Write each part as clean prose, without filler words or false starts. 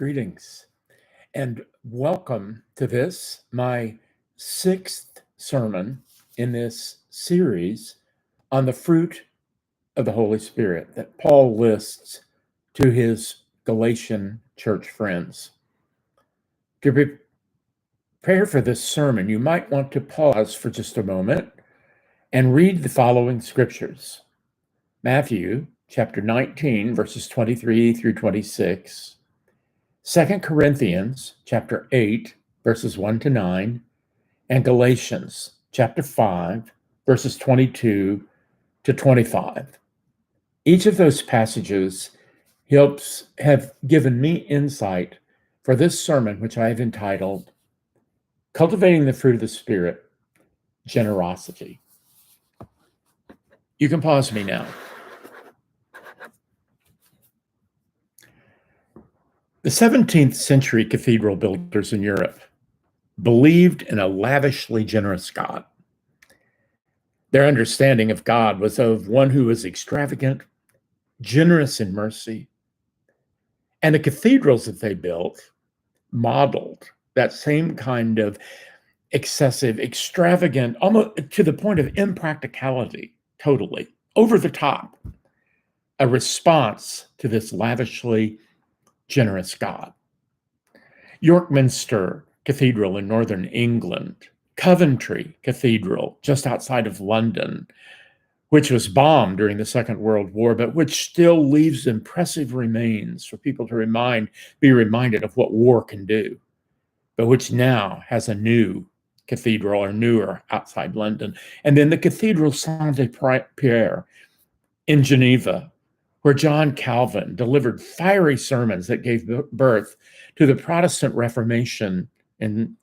Greetings, and welcome to this, my sixth sermon in this series on the fruit of the Holy Spirit that Paul lists to his Galatian church friends. To prepare for this sermon, you might want to pause for just a moment and read the following scriptures. Matthew chapter 19, verses 23 through 26. 2 Corinthians chapter 8, verses 1 to 9, and Galatians chapter 5, verses 22 to 25. Each of those passages have given me insight for this sermon, which I have entitled, Cultivating the Fruit of the Spirit, Generosity. You can pause me now. The 17th century cathedral builders in Europe believed in a lavishly generous God. Their understanding of God was of one who was extravagant, generous in mercy, and the cathedrals that they built modeled that same kind of excessive, extravagant, almost to the point of impracticality, totally, over the top, a response to this lavishly generous God. York Minster Cathedral in northern England, Coventry Cathedral just outside of London, which was bombed during the Second World War, but which still leaves impressive remains for people to be reminded of what war can do, but which now has a new cathedral or newer outside London. And then the Cathedral Saint-Pierre in Geneva, where John Calvin delivered fiery sermons that gave birth to the Protestant Reformation in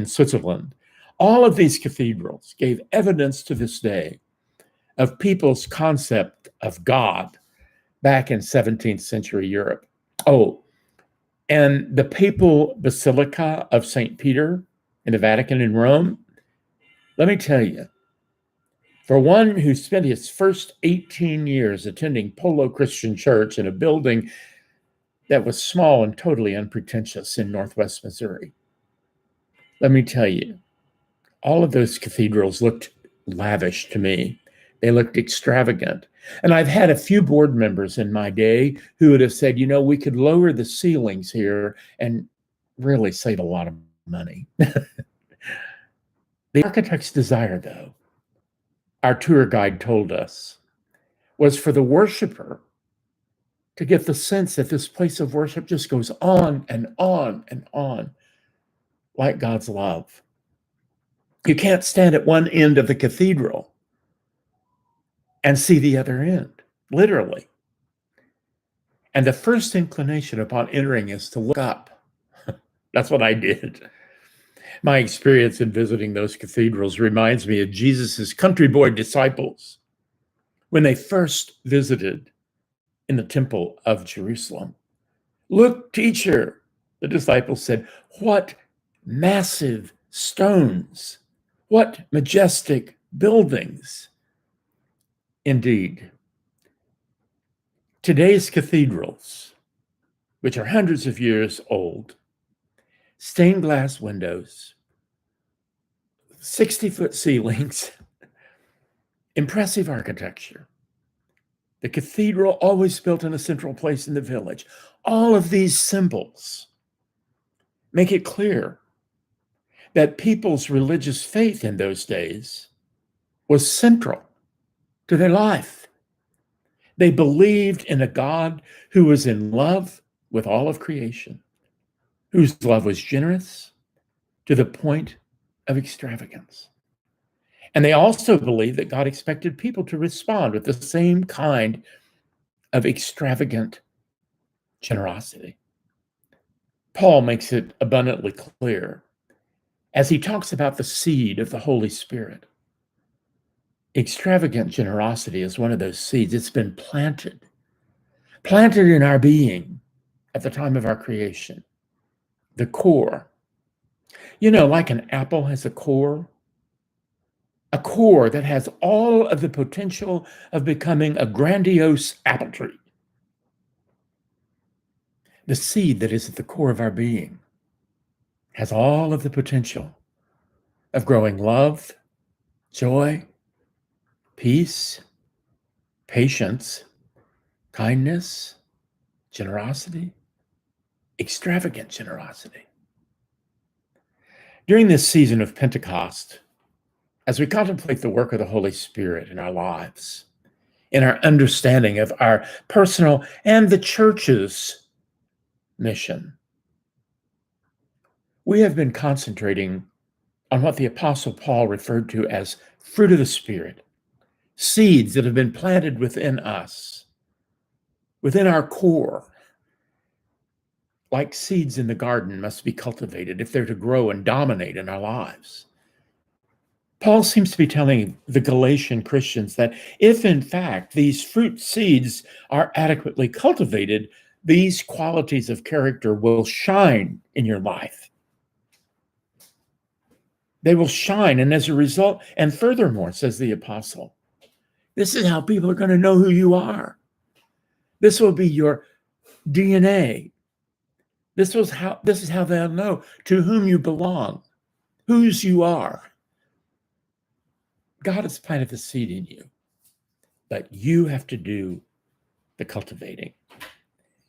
Switzerland. All of these cathedrals gave evidence to this day of people's concept of God back in 17th century Europe. Oh, and the Papal Basilica of St. Peter in the Vatican in Rome, let me tell you, for one who spent his first 18 years attending Polo Christian Church in a building that was small and totally unpretentious in Northwest Missouri, let me tell you, all of those cathedrals looked lavish to me. They looked extravagant. And I've had a few board members in my day who would have said, we could lower the ceilings here and really save a lot of money. The architect's desire, though, our tour guide told us, was for the worshiper to get the sense that this place of worship just goes on and on and on, like God's love. You can't stand at one end of the cathedral and see the other end, literally. And the first inclination upon entering is to look up. That's what I did. My experience in visiting those cathedrals reminds me of Jesus's country boy disciples when they first visited in the temple of Jerusalem. Look, teacher, the disciples said, what massive stones, what majestic buildings. Indeed, today's cathedrals, which are hundreds of years old, stained glass windows, 60-foot ceilings, impressive architecture. The cathedral always built in a central place in the village. All of these symbols make it clear that people's religious faith in those days was central to their life. They believed in a God who was in love with all of creation, whose love was generous to the point of extravagance. And they also believed that God expected people to respond with the same kind of extravagant generosity. Paul makes it abundantly clear as he talks about the seed of the Holy Spirit. Extravagant generosity is one of those seeds. It's been planted in our being at the time of our creation. The core. Like an apple has a core that has all of the potential of becoming a grandiose apple tree. The seed that is at the core of our being has all of the potential of growing love, joy, peace, patience, kindness, generosity, extravagant generosity. During this season of Pentecost, as we contemplate the work of the Holy Spirit in our lives, in our understanding of our personal and the church's mission, we have been concentrating on what the Apostle Paul referred to as fruit of the Spirit, seeds that have been planted within us, within our core. Like seeds in the garden must be cultivated if they're to grow and dominate in our lives. Paul seems to be telling the Galatian Christians that if in fact these fruit seeds are adequately cultivated, these qualities of character will shine in your life. They will shine, and as a result, and furthermore, says the apostle, this is how people are going to know who you are. This will be your DNA. This is how they'll know to whom you belong, whose you are. God has planted the seed in you, but you have to do the cultivating.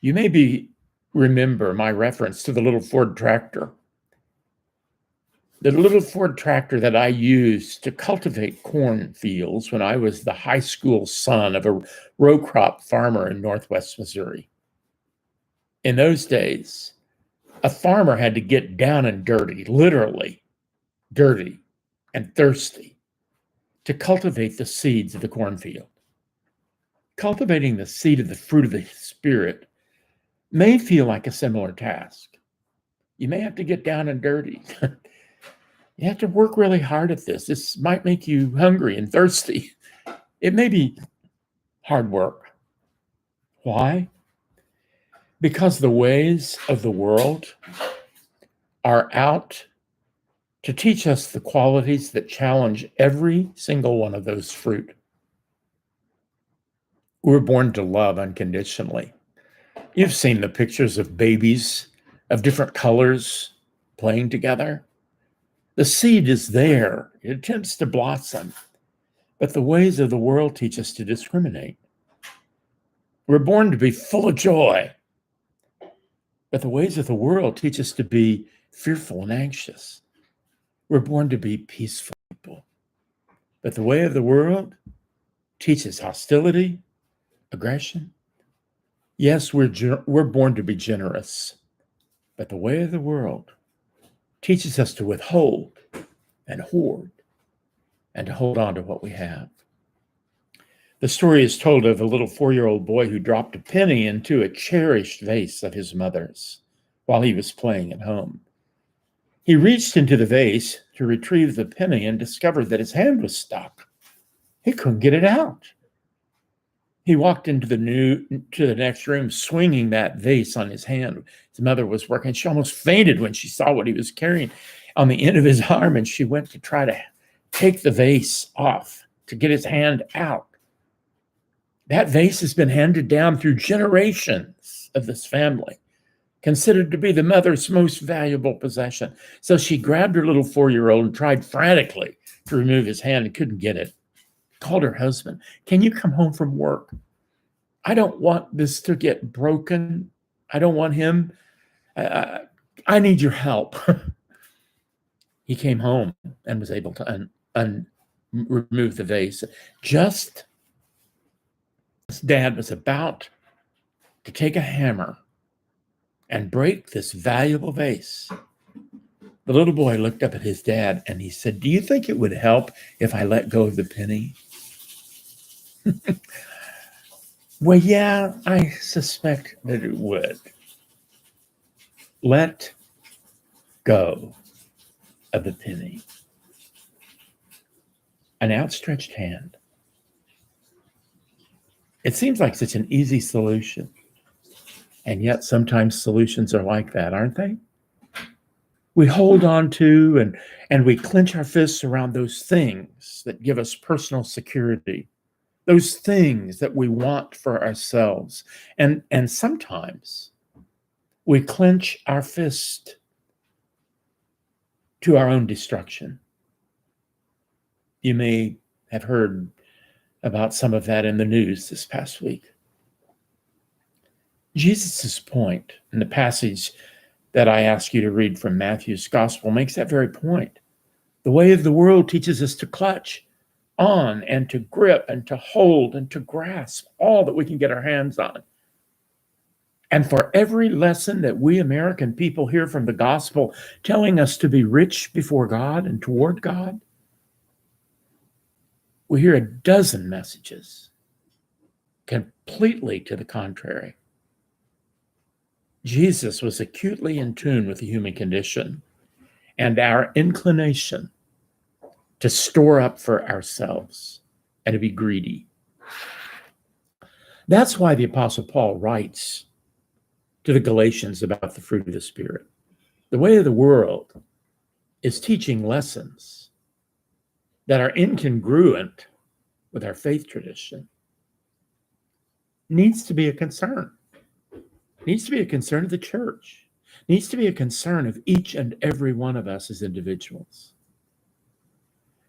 You maybe remember my reference to the little Ford tractor. The little Ford tractor that I used to cultivate cornfields when I was the high school son of a row crop farmer in Northwest Missouri. In those days, a farmer had to get down and dirty, literally dirty and thirsty, to cultivate the seeds of the cornfield. Cultivating the seed of the fruit of the Spirit may feel like a similar task. You may have to get down and dirty. You have to work really hard at this. This might make you hungry and thirsty. It may be hard work. Why? Because the ways of the world are out to teach us the qualities that challenge every single one of those fruit. We're born to love unconditionally. You've seen the pictures of babies of different colors playing together. The seed is there. It attempts to blossom. But the ways of the world teach us to discriminate. We're born to be full of joy. But the ways of the world teach us to be fearful and anxious. We're born to be peaceful people. But the way of the world teaches hostility, aggression. Yes, we're born to be generous. But the way of the world teaches us to withhold and hoard and to hold on to what we have. The story is told of a little 4-year-old boy who dropped a penny into a cherished vase of his mother's while he was playing at home. He reached into the vase to retrieve the penny and discovered that his hand was stuck. He couldn't get it out. He walked into the next room swinging that vase on his hand. His mother was working. She almost fainted when she saw what he was carrying on the end of his arm, and she went to try to take the vase off to get his hand out. That vase has been handed down through generations of this family, considered to be the mother's most valuable possession. So she grabbed her little 4-year-old and tried frantically to remove his hand and couldn't get it. Called her husband. Can you come home from work? I don't want this to get broken. I don't want him. I need your help. He came home and was able to remove the vase. Just as Dad was about to take a hammer and break this valuable vase, the little boy looked up at his dad and he said, "Do you think it would help if I let go of the penny?" Well, yeah, I suspect that it would. Let go of the penny. An outstretched hand. It seems like such an easy solution. And yet sometimes solutions are like that, aren't they? We hold on to and we clench our fists around those things that give us personal security, those things that we want for ourselves. And sometimes we clench our fist to our own destruction. You may have heard about some of that in the news this past week. Jesus' point in the passage that I ask you to read from Matthew's gospel makes that very point. The way of the world teaches us to clutch on and to grip and to hold and to grasp all that we can get our hands on. And for every lesson that we American people hear from the gospel telling us to be rich before God and toward God, we hear a dozen messages completely to the contrary. Jesus was acutely in tune with the human condition and our inclination to store up for ourselves and to be greedy. That's why the Apostle Paul writes to the Galatians about the fruit of the Spirit. The way of the world is teaching lessons that are incongruent with our faith tradition. Needs to be a concern. Needs to be a concern of the church. Needs to be a concern of each and every one of us as individuals.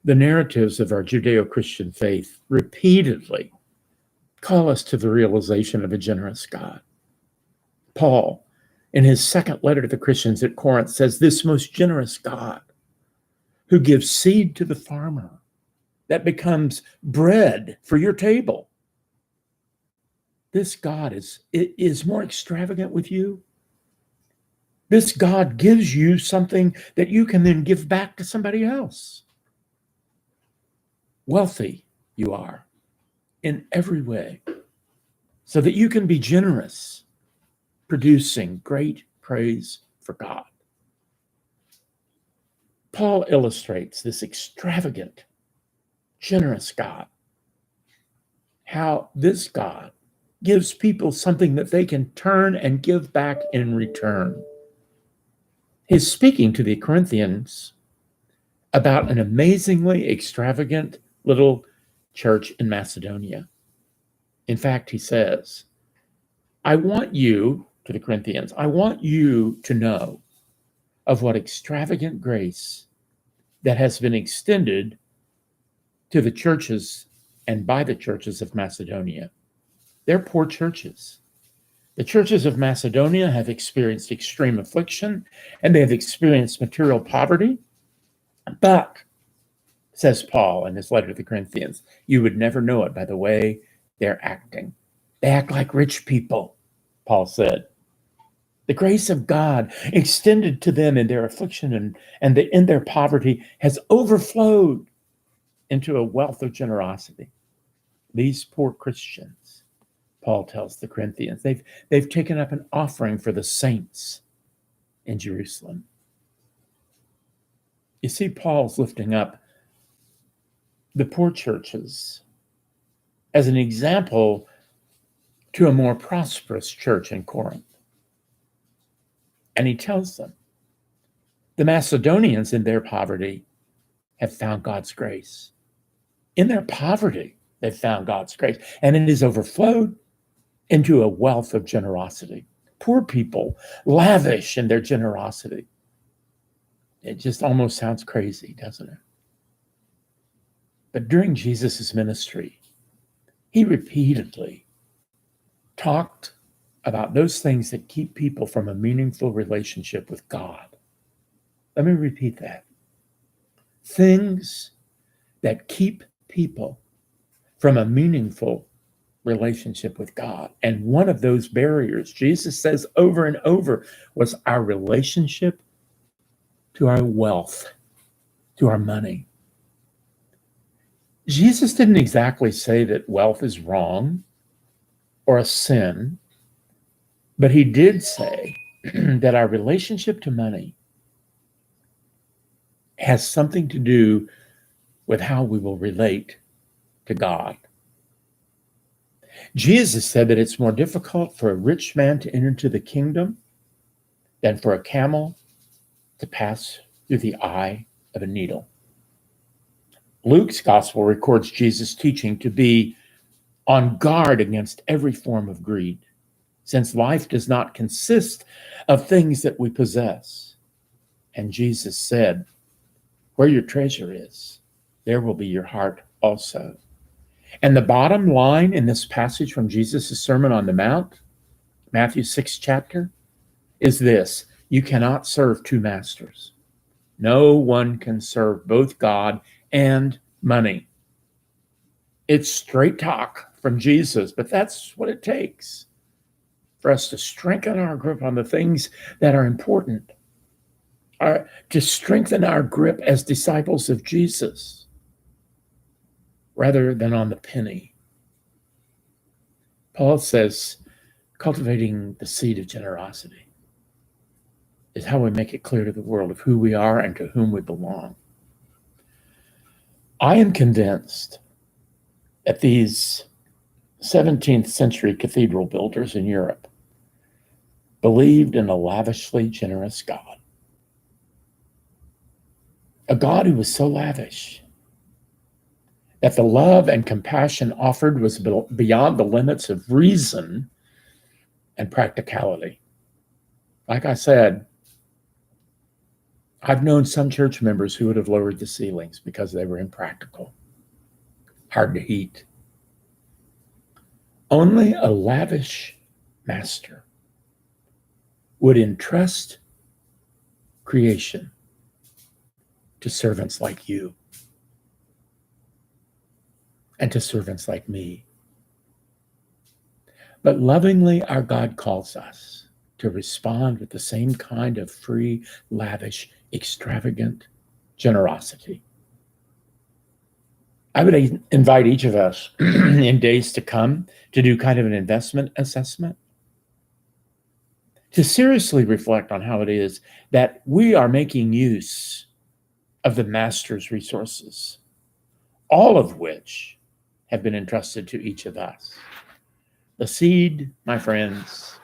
The narratives of our Judeo-Christian faith repeatedly call us to the realization of a generous God. Paul, in his second letter to the Christians at Corinth, says, "This most generous God, who gives seed to the farmer that becomes bread for your table, this God is more extravagant with you. This God gives you something that you can then give back to somebody else. Wealthy you are in every way, so that you can be generous, producing great praise for God." Paul illustrates this extravagant, generous God, how this God gives people something that they can turn and give back in return. He's speaking to the Corinthians about an amazingly extravagant little church in Macedonia. In fact, he says, I want you, to the Corinthians, I want you to know of what extravagant grace that has been extended to the churches and by the churches of Macedonia. They're poor churches. The churches of Macedonia have experienced extreme affliction and they have experienced material poverty. But, says Paul in his letter to the Corinthians, you would never know it by the way they're acting. They act like rich people, Paul said. The grace of God extended to them in their affliction and in their poverty has overflowed into a wealth of generosity. These poor Christians, Paul tells the Corinthians, they've taken up an offering for the saints in Jerusalem. You see, Paul's lifting up the poor churches as an example to a more prosperous church in Corinth. And he tells them, the Macedonians in their poverty have found God's grace. In their poverty, they've found God's grace, and it has overflowed into a wealth of generosity. Poor people, lavish in their generosity. It just almost sounds crazy, doesn't it? But during Jesus' ministry, he repeatedly talked about those things that keep people from a meaningful relationship with God. Let me repeat that. Things that keep people from a meaningful relationship with God. And one of those barriers, Jesus says over and over, was our relationship to our wealth, to our money. Jesus didn't exactly say that wealth is wrong or a sin, but he did say that our relationship to money has something to do with how we will relate to God. Jesus said that it's more difficult for a rich man to enter into the kingdom than for a camel to pass through the eye of a needle. Luke's gospel records Jesus' teaching to be on guard against every form of greed. since life does not consist of things that we possess. And Jesus said, where your treasure is, there will be your heart also. And the bottom line in this passage from Jesus' Sermon on the Mount, Matthew 6 chapter, is this: you cannot serve two masters. No one can serve both God and money. It's straight talk from Jesus, but that's what it takes for us to strengthen our grip on the things that are important, to strengthen our grip as disciples of Jesus rather than on the penny. Paul says, cultivating the seed of generosity is how we make it clear to the world of who we are and to whom we belong. I am convinced that these 17th century cathedral builders in Europe believed in a lavishly generous God. A God who was so lavish that the love and compassion offered was beyond the limits of reason and practicality. Like I said, I've known some church members who would have lowered the ceilings because they were impractical, hard to heat. Only a lavish master would entrust creation to servants like you and to servants like me. But lovingly, our God calls us to respond with the same kind of free, lavish, extravagant generosity. I would invite each of us in days to come to do kind of an investment assessment, to seriously reflect on how it is that we are making use of the Master's resources, all of which have been entrusted to each of us. The seed, my friends,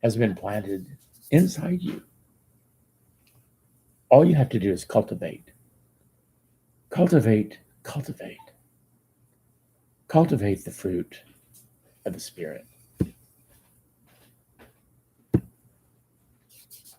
has been planted inside you. All you have to do is cultivate. Cultivate the fruit of the Spirit.